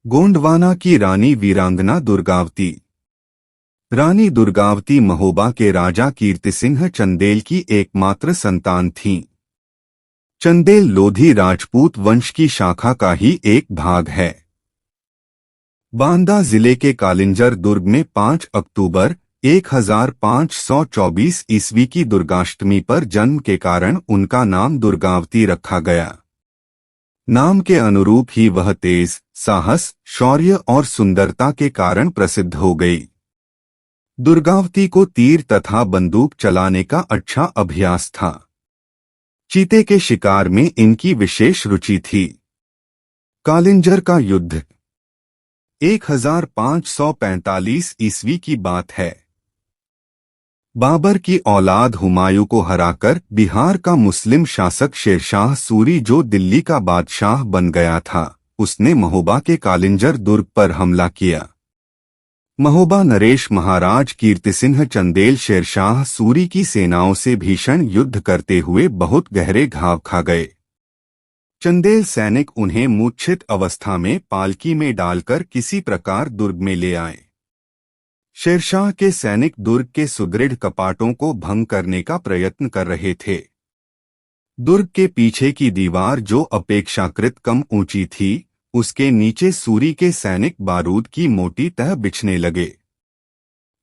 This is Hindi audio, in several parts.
गोंडवाना की रानी वीरांगना दुर्गावती। रानी दुर्गावती महोबा के राजा कीर्तिसिंह चंदेल की एकमात्र संतान थीं। चंदेल लोधी राजपूत वंश की शाखा का ही एक भाग है। बांदा जिले के कालिंजर दुर्ग में 5 अक्टूबर 1524 ईस्वी की दुर्गाष्टमी पर जन्म के कारण उनका नाम दुर्गावती रखा गया। नाम के अनुरूप ही वह तेज, साहस, शौर्य और सुंदरता के कारण प्रसिद्ध हो गई। दुर्गावती को तीर तथा बंदूक चलाने का अच्छा अभ्यास था। चीते के शिकार में इनकी विशेष रुचि थी। कालिंजर का युद्ध 1545 ईस्वी की बात है। बाबर की औलाद हुमायूं को हराकर बिहार का मुस्लिम शासक शेरशाह सूरी, जो दिल्ली का बादशाह बन गया था, उसने महोबा के कालिंजर दुर्ग पर हमला किया। महोबा नरेश महाराज कीर्तिसिंह चंदेल शेरशाह सूरी की सेनाओं से भीषण युद्ध करते हुए बहुत गहरे घाव खा गए। चंदेल सैनिक उन्हें मूर्छित अवस्था में पालकी में डालकर किसी प्रकार दुर्ग में ले आए। शेरशाह के सैनिक दुर्ग के सुदृढ़ कपाटों को भंग करने का प्रयत्न कर रहे थे। दुर्ग के पीछे की दीवार, जो अपेक्षाकृत कम ऊंची थी, उसके नीचे सूरी के सैनिक बारूद की मोटी तह बिछने लगे।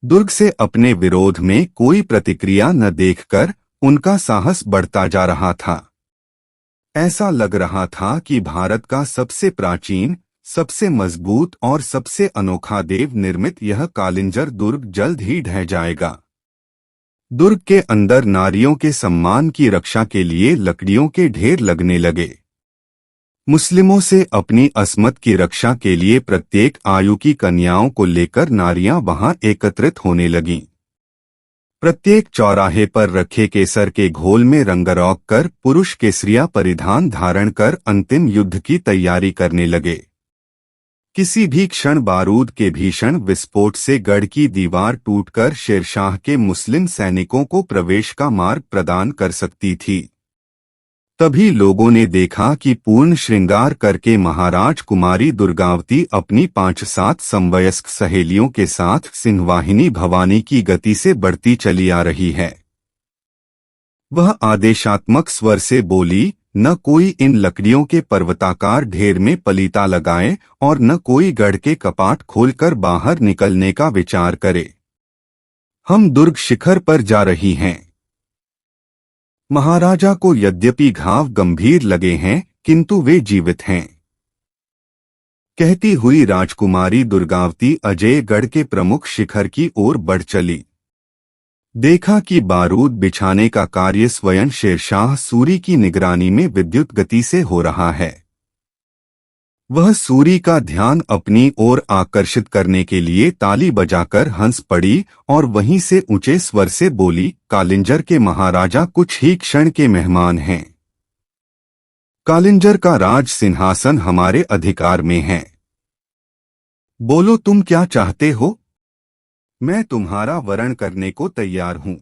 दुर्ग से अपने विरोध में कोई प्रतिक्रिया न देखकर उनका साहस बढ़ता जा रहा था। ऐसा लग रहा था कि भारत का सबसे प्राचीन, सबसे मजबूत और सबसे अनोखा देव निर्मित यह कालिंजर दुर्ग जल्द ही ढह जाएगा। दुर्ग के अंदर नारियों के सम्मान की रक्षा के लिए लकड़ियों के ढेर लगने लगे। मुस्लिमों से अपनी अस्मत की रक्षा के लिए प्रत्येक आयु की कन्याओं को लेकर नारियां वहां एकत्रित होने लगीं। प्रत्येक चौराहे पर रखे केसर के घोल में रंगरौक कर पुरुष केसरिया परिधान धारण कर अंतिम युद्ध की तैयारी करने लगे। किसी भी क्षण बारूद के भीषण विस्फोट से गढ़ की दीवार टूटकर शेरशाह के मुस्लिम सैनिकों को प्रवेश का मार्ग प्रदान कर सकती थी। तभी लोगों ने देखा कि पूर्ण श्रृंगार करके महाराज कुमारी दुर्गावती अपनी 5-7 समवयस्क सहेलियों के साथ सिंहवाहिनी भवानी की गति से बढ़ती चली आ रही है। वह आदेशात्मक स्वर से बोली, न कोई इन लकड़ियों के पर्वताकार ढेर में पलीता लगाए और न कोई गढ़ के कपाट खोलकर बाहर निकलने का विचार करे। हम दुर्ग शिखर पर जा रही हैं। महाराजा को यद्यपि घाव गंभीर लगे हैं, किंतु वे जीवित हैं। कहती हुई राजकुमारी दुर्गावती अजयगढ़ के प्रमुख शिखर की ओर बढ़ चली। देखा कि बारूद बिछाने का कार्य स्वयं शेरशाह सूरी की निगरानी में विद्युत गति से हो रहा है। वह सूरी का ध्यान अपनी ओर आकर्षित करने के लिए ताली बजाकर हंस पड़ी और वहीं से ऊंचे स्वर से बोली, कालिंजर के महाराजा कुछ ही क्षण के मेहमान हैं। कालिंजर का राज सिंहासन हमारे अधिकार में है। बोलो, तुम क्या चाहते हो? मैं तुम्हारा वरण करने को तैयार हूं।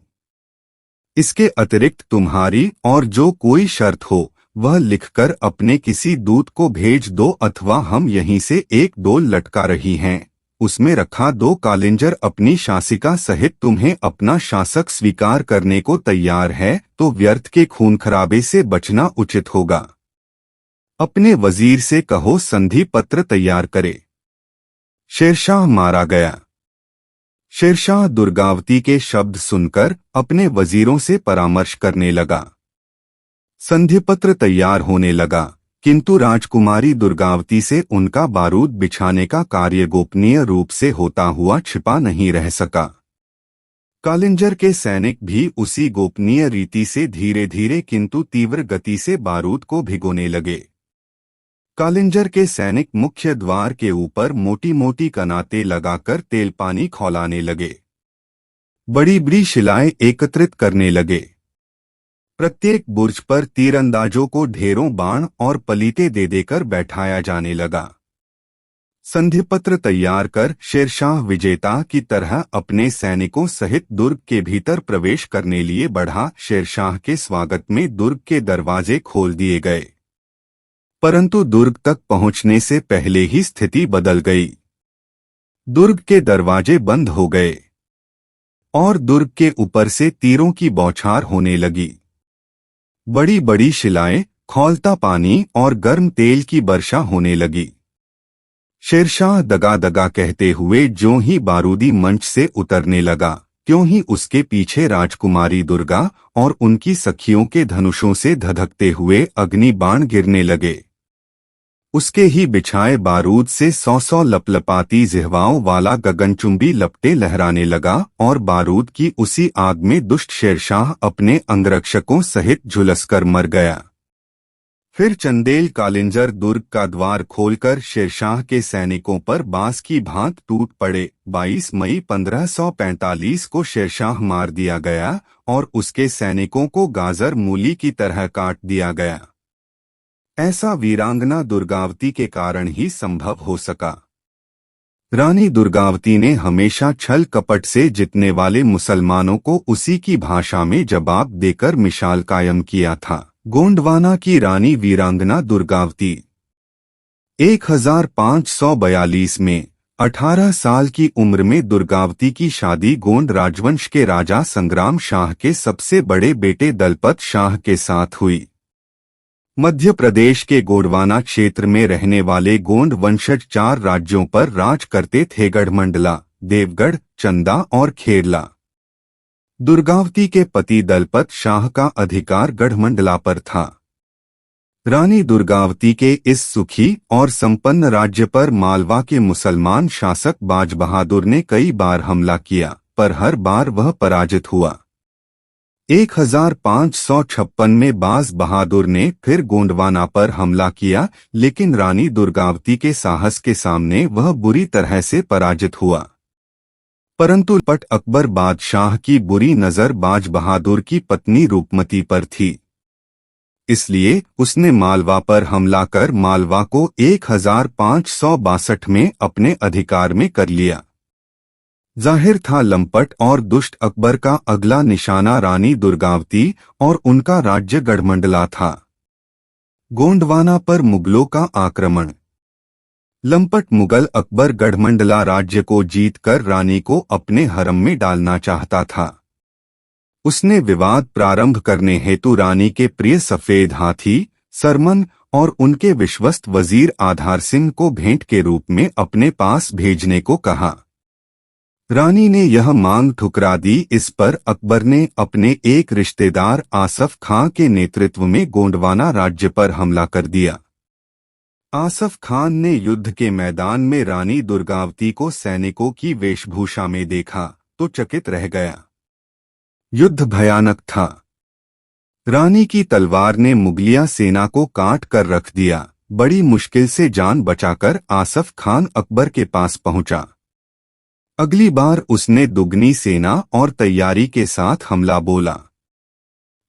इसके अतिरिक्त तुम्हारी और जो कोई शर्त हो वह लिखकर अपने किसी दूत को भेज दो, अथवा हम यहीं से एक डोल लटका रही हैं, उसमें रखा 2 कालिंजर अपनी शासिका सहित तुम्हें अपना शासक स्वीकार करने को तैयार है, तो व्यर्थ के खून खराबे से बचना उचित होगा। अपने वजीर से कहो संधि पत्र तैयार करे। शेरशाह मारा गया। शेरशाह दुर्गावती के शब्द सुनकर अपने वजीरों से परामर्श करने लगा। संधिपत्र तैयार होने लगा, किंतु राजकुमारी दुर्गावती से उनका बारूद बिछाने का कार्य गोपनीय रूप से होता हुआ छिपा नहीं रह सका। कालिंजर के सैनिक भी उसी गोपनीय रीति से धीरे धीरे किंतु तीव्र गति से बारूद को भिगोने लगे। कालिंजर के सैनिक मुख्य द्वार के ऊपर मोटी मोटी कनाते लगाकर तेल पानी खौलाने लगे। बड़ी बड़ी शिलाएं एकत्रित करने लगे। प्रत्येक बुर्ज पर तीरंदाजों को ढेरों बाण और पलीते दे देकर बैठाया जाने लगा। संधिपत्र तैयार कर शेरशाह विजेता की तरह अपने सैनिकों सहित दुर्ग के भीतर प्रवेश करने लिए बढ़ा। शेरशाह के स्वागत में दुर्ग के दरवाजे खोल दिए गए। परंतु दुर्ग तक पहुंचने से पहले ही स्थिति बदल गई। दुर्ग के दरवाजे बंद हो गए और दुर्ग के ऊपर से तीरों की बौछार होने लगी। बड़ी बड़ी शिलाएं, खौलता पानी और गर्म तेल की वर्षा होने लगी। शेरशाह दगा दगा कहते हुए ज्यों ही बारूदी मंच से उतरने लगा, त्यों ही उसके पीछे राजकुमारी दुर्गा और उनकी सखियों के धनुषों से धधकते हुए अग्नि बाण गिरने लगे। उसके ही बिछाए बारूद से 100 लपलपाती जिह्वाओं वाला गगनचुंबी लपटे लहराने लगा और बारूद की उसी आग में दुष्ट शेरशाह अपने अंगरक्षकों सहित झुलसकर मर गया। फिर चंदेल कालिंजर दुर्ग का द्वार खोलकर शेरशाह के सैनिकों पर बांस की भांत टूट पड़े। 22 मई 1545 को शेरशाह मार दिया गया और उसके सैनिकों को गाजर मूली की तरह काट दिया गया। ऐसा वीरांगना दुर्गावती के कारण ही संभव हो सका। रानी दुर्गावती ने हमेशा छल कपट से जीतने वाले मुसलमानों को उसी की भाषा में जवाब देकर मिसाल कायम किया था। गोंडवाना की रानी वीरांगना दुर्गावती 1542 में 18 साल की उम्र में दुर्गावती की शादी गोंड राजवंश के राजा संग्राम शाह के सबसे बड़े बेटे दलपत शाह के साथ हुई। मध्य प्रदेश के गोंडवाना क्षेत्र में रहने वाले गोंड वंशज 4 राज्यों पर राज करते थे: गढ़मंडला, देवगढ़, चंदा और खेरला। दुर्गावती के पति दलपत शाह का अधिकार गढ़मंडला पर था। रानी दुर्गावती के इस सुखी और संपन्न राज्य पर मालवा के मुसलमान शासक बाज बहादुर ने कई बार हमला किया, पर हर बार वह पराजित हुआ। 1556 में बाज बहादुर ने फिर गोंडवाना पर हमला किया, लेकिन रानी दुर्गावती के साहस के सामने वह बुरी तरह से पराजित हुआ। परंतु पट अकबर बादशाह की बुरी नजर बाज बहादुर की पत्नी रूपमती पर थी, इसलिए उसने मालवा पर हमला कर मालवा को 1562 में अपने अधिकार में कर लिया। जाहिर था लंपट और दुष्ट अकबर का अगला निशाना रानी दुर्गावती और उनका राज्य गढ़मंडला था। गोंडवाना पर मुगलों का आक्रमण। लंपट मुगल अकबर गढ़मंडला राज्य को जीतकर रानी को अपने हरम में डालना चाहता था। उसने विवाद प्रारंभ करने हेतु रानी के प्रिय सफेद हाथी सरमन और उनके विश्वस्त वजीर आधार सिंह को भेंट के रूप में अपने पास भेजने को कहा। रानी ने यह मांग ठुकरा दी। इस पर अकबर ने अपने एक रिश्तेदार आसफ खां के नेतृत्व में गोंडवाना राज्य पर हमला कर दिया। आसफ खान ने युद्ध के मैदान में रानी दुर्गावती को सैनिकों की वेशभूषा में देखा तो चकित रह गया। युद्ध भयानक था। रानी की तलवार ने मुगलिया सेना को काट कर रख दिया। बड़ी मुश्किल से जान बचाकर आसफ खान अकबर के पास पहुंचा। अगली बार उसने दुगनी सेना और तैयारी के साथ हमला बोला।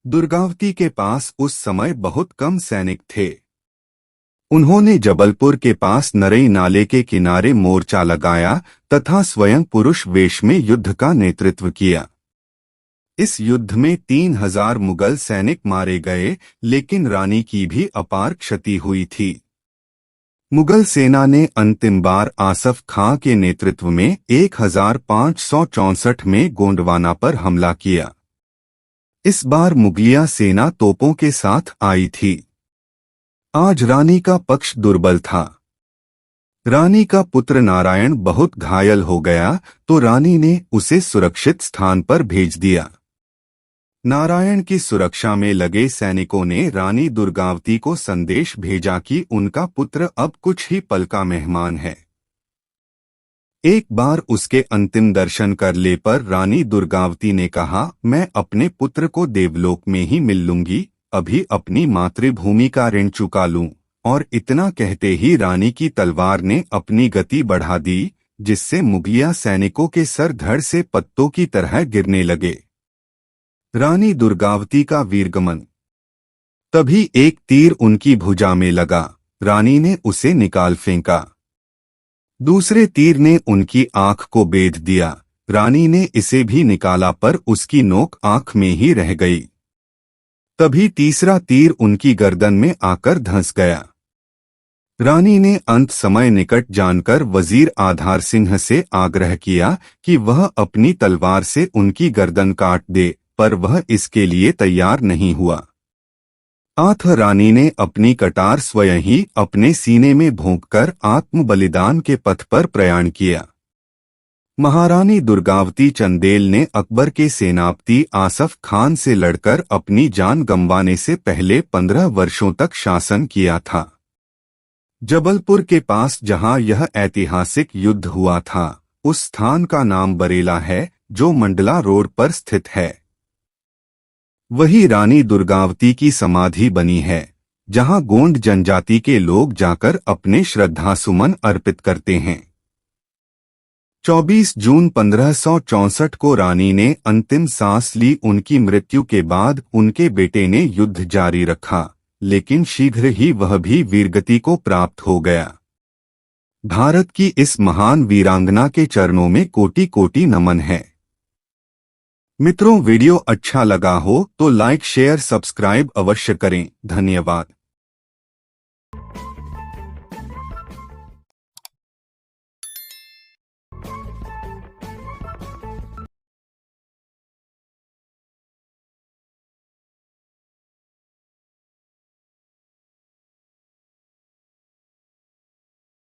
दुर्गावती के पास उस समय बहुत कम सैनिक थे। उन्होंने जबलपुर के पास नरई नाले के किनारे मोर्चा लगाया तथा स्वयं पुरुष वेश में युद्ध का नेतृत्व किया। इस युद्ध में 3000 मुगल सैनिक मारे गए, लेकिन रानी की भी अपार क्षति हुई थी। मुगल सेना ने अंतिम बार आसफ खां के नेतृत्व में 1564 में गोंडवाना पर हमला किया। इस बार मुगलिया सेना तोपों के साथ आई थी। आज रानी का पक्ष दुर्बल था। रानी का पुत्र नारायण बहुत घायल हो गया तो रानी ने उसे सुरक्षित स्थान पर भेज दिया। नारायण की सुरक्षा में लगे सैनिकों ने रानी दुर्गावती को संदेश भेजा कि उनका पुत्र अब कुछ ही पल का मेहमान है। एक बार उसके अंतिम दर्शन कर ले पर रानी दुर्गावती ने कहा, मैं अपने पुत्र को देवलोक में ही मिल लूंगी, अभी अपनी मातृभूमि का ऋण चुका लूं। और इतना कहते ही रानी की तलवार ने अपनी गति बढ़ा दी, जिससे मुगलिया सैनिकों के सर धड़ से पत्तों की तरह गिरने लगे। रानी दुर्गावती का वीरगमन। तभी एक तीर उनकी भुजा में लगा। रानी ने उसे निकाल फेंका। दूसरे तीर ने उनकी आंख को बेध दिया। रानी ने इसे भी निकाला पर उसकी नोक आंख में ही रह गई। तभी तीसरा तीर उनकी गर्दन में आकर धंस गया। रानी ने अंत समय निकट जानकर वजीर आधार सिंह से आग्रह किया कि वह अपनी तलवार से उनकी गर्दन काट दे, पर वह इसके लिए तैयार नहीं हुआ। आथ रानी ने अपनी कटार स्वयं ही अपने सीने में भोंककर आत्म बलिदान के पथ पर प्रयाण किया। महारानी दुर्गावती चंदेल ने अकबर के सेनापति आसफ खान से लड़कर अपनी जान गंवाने से पहले 15 वर्षों तक शासन किया था। जबलपुर के पास जहां यह ऐतिहासिक युद्ध हुआ था, उस स्थान का नाम बरेला है, जो मंडला रोड पर स्थित है। वही रानी दुर्गावती की समाधि बनी है, जहां गोंड जनजाति के लोग जाकर अपने श्रद्धासुमन अर्पित करते हैं। 24 जून 1564 को रानी ने अंतिम सांस ली। उनकी मृत्यु के बाद उनके बेटे ने युद्ध जारी रखा, लेकिन शीघ्र ही वह भी वीरगति को प्राप्त हो गया। भारत की इस महान वीरांगना के चरणों में कोटि कोटि नमन है। मित्रों, वीडियो अच्छा लगा हो तो लाइक शेयर सब्सक्राइब अवश्य करें। धन्यवाद।